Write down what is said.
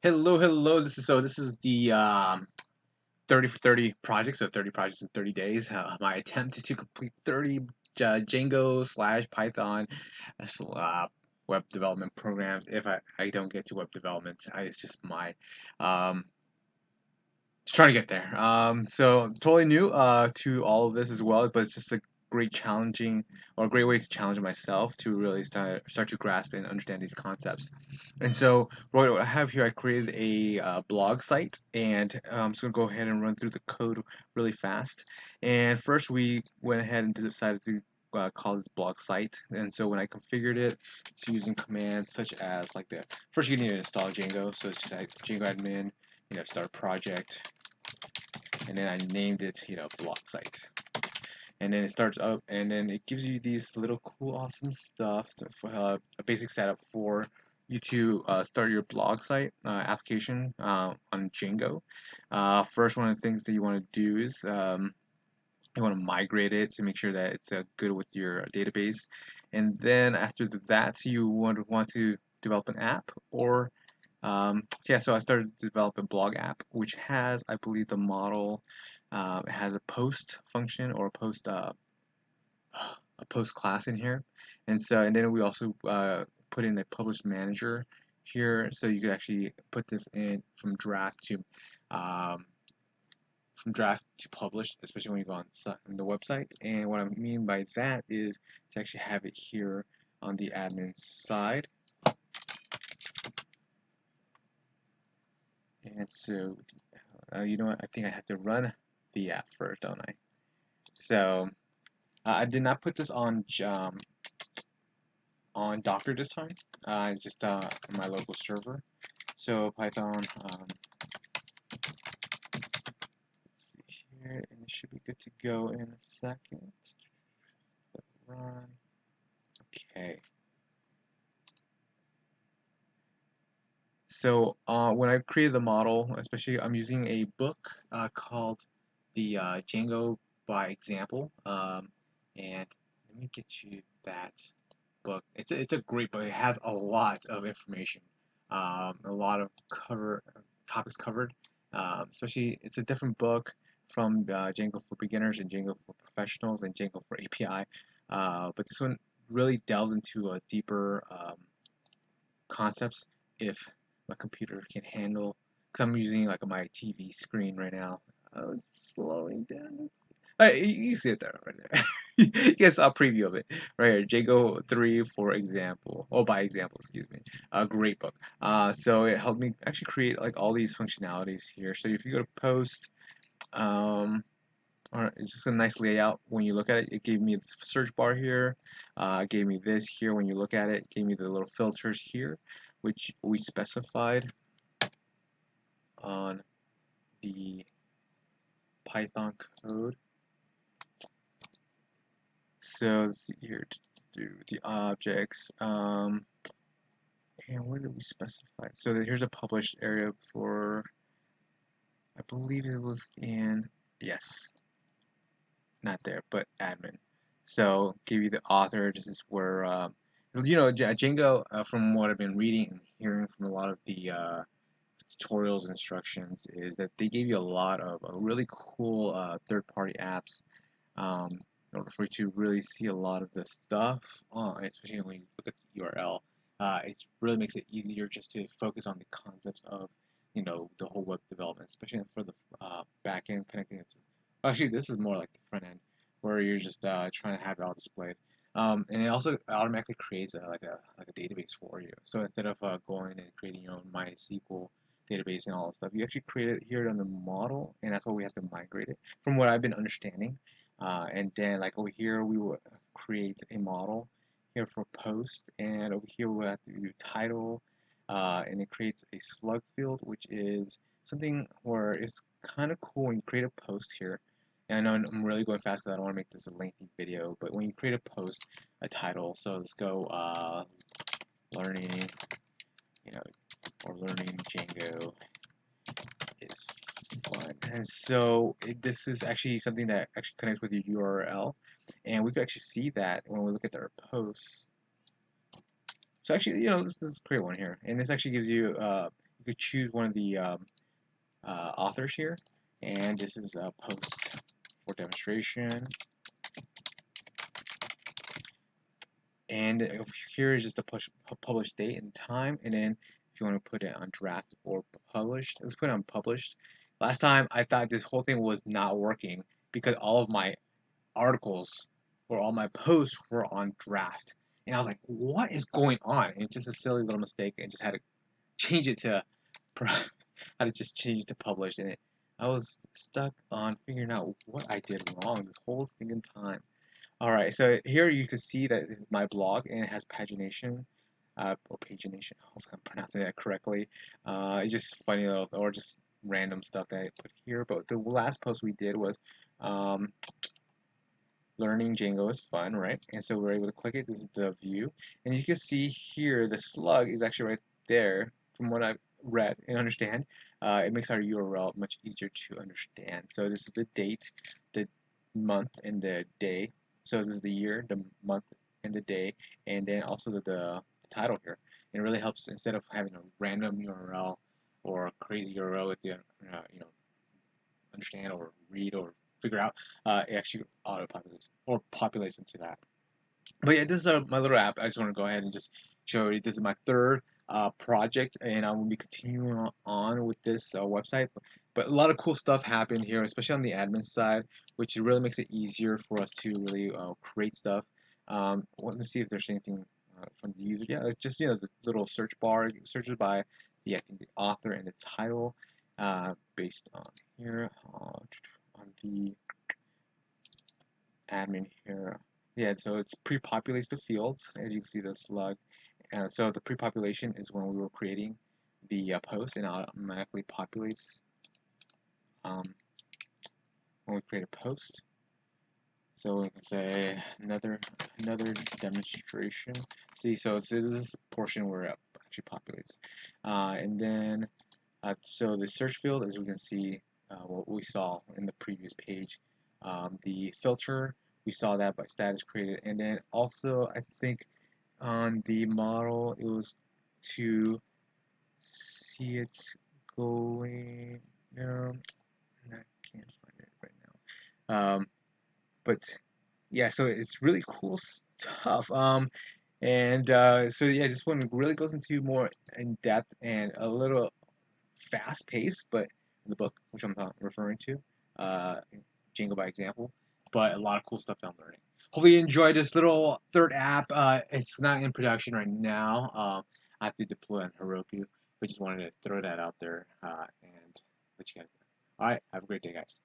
Hello. This is the 30 for 30 project, so 30 projects in 30 days. My attempt to complete 30 Django slash Python web development programs. If I don't get to web development, it's just my um, just trying to get there. So totally new to all of this as well, but it's just a great way to challenge myself to really start to grasp and understand these concepts. And so, Roy, what I have here, I created a blog site, and I'm just gonna go ahead and run through the code really fast. And first, we went ahead and decided to call this blog site. And so when I configured it, it's using commands such as like the first you need to install Django. So it's just like Django admin, start project, and then I named it, blog site. And then it starts up, and then it gives you these little cool, awesome stuff for a basic setup for you to start your blog site application on Django. First, one of the things that you want to do is you want to migrate it to make sure that it's good with your database, and then after that, you want to develop an app or so yeah, so I started to develop a blog app, which has, I believe, the model. It has a post function or a post class in here, and then we also put in a publish manager here, so you could actually put this in um, from draft to publish, especially when you go on the website. And what I mean by that is to actually have it here on the admin side. And so, you know what? I think I have to run the app first, don't I? So I did not put this on Docker this time. It's just on my local server. So Python, let's see here, and it should be good to go in a second. Let it run. Okay. So when I created the model, especially I'm using a book called the Django by Example, and let me get you that book. It's a great book. It has a lot of information, a lot of topics covered. Especially, it's a different book from Django for beginners and Django for professionals and Django for API. But this one really delves into a deeper concepts if my computer can handle. Because I'm using like my TV screen right now. Oh, it's slowing down. You see it there, right there. You guys saw a preview of it right here. Django 3 for example. Oh, by example, excuse me. A great book. So it helped me actually create like all these functionalities here. So if you go to post, um, or it's just a nice layout when you look at it. It gave me the search bar here. It gave me this here when you look at it. It gave me the little filters here, which we specified on the Python code. So let's see here to do the objects. And where did we specify? So here's a published area for, I believe it was in, yes, not there, but admin. So give you the author. This is where Django. From what I've been reading and hearing from a lot of the tutorials instructions, is that they gave you a lot of really cool third-party apps in order for you to really see a lot of the stuff, especially when you look at the URL. It really makes it easier just to focus on the concepts of the whole web development, especially for the back end connecting it to. Actually, this is more like the front end, where you're just trying to have it all displayed. And it also automatically creates a database for you. So instead of going and creating your own MySQL database and all that stuff, you actually create it here on the model, and that's why we have to migrate it. From what I've been understanding, and then like over here, we will create a model here for post, and over here we'll have to do title, and it creates a slug field, which is something where it's kind of cool when you create a post here. And I know I'm really going fast because I don't want to make this a lengthy video, but when you create a post, a title, so let's go learning, you know, or learning Django is fun. And so this is actually something that actually connects with your URL, and we could actually see that when we look at our posts. So actually, let's create one here, and this actually gives you you could choose one of the authors here, and this is a post for demonstration. And here is just the publish date and time, and then if you want to put it on draft or published, let's put it on published. Last time I thought this whole thing was not working because all of my articles or all my posts were on draft, and I was like, what is going on? And it's just a silly little mistake, and just had to change it to how to just change it to published, and I was stuck on figuring out what I did wrong this whole stinking time. All right, so here you can see that it's my blog and it has pagination, or pagination. Hopefully I'm pronouncing that correctly. It's just funny little, or just random stuff that I put here. But the last post we did was um, learning Django is fun, right? And so we're able to click it. This is the view, and you can see here the slug is actually right there. From what I've read and understand, it makes our URL much easier to understand. So this is the date, the month, and the day. So this is the year, the month, and the day, and then also the title here. It really helps instead of having a random URL or a crazy URL with the understand or read or figure out, it actually auto populates or populates into that. But yeah, this is my little app. I just want to go ahead and just show you. This is my third project, and I will be continuing on with this website. But a lot of cool stuff happened here, especially on the admin side, which really makes it easier for us to really create stuff. Let me see if there's anything from the user. Yeah, it's just the little search bar searches by the, I think, the author and the title, based on here on the admin here. Yeah, so it's pre-populates the fields, as you can see the slug. So the pre-population is when we were creating the post, and it automatically populates um, when we create a post. So we can say another demonstration. See, so this is a portion where it actually populates, and then so the search field, as we can see, what we saw in the previous page, the filter, we saw that by status created, and then also I think on the model it was to see it going. I can't find it right now. But yeah, so it's really cool stuff. And so yeah, this one really goes into more in depth and a little fast paced, but in the book, which I'm referring to, uh, Django by example, but a lot of cool stuff that I'm learning. Hopefully you enjoyed this little third app. It's not in production right now. I have to deploy on Heroku, but just wanted to throw that out there and let you guys know. All right, have a great day, guys.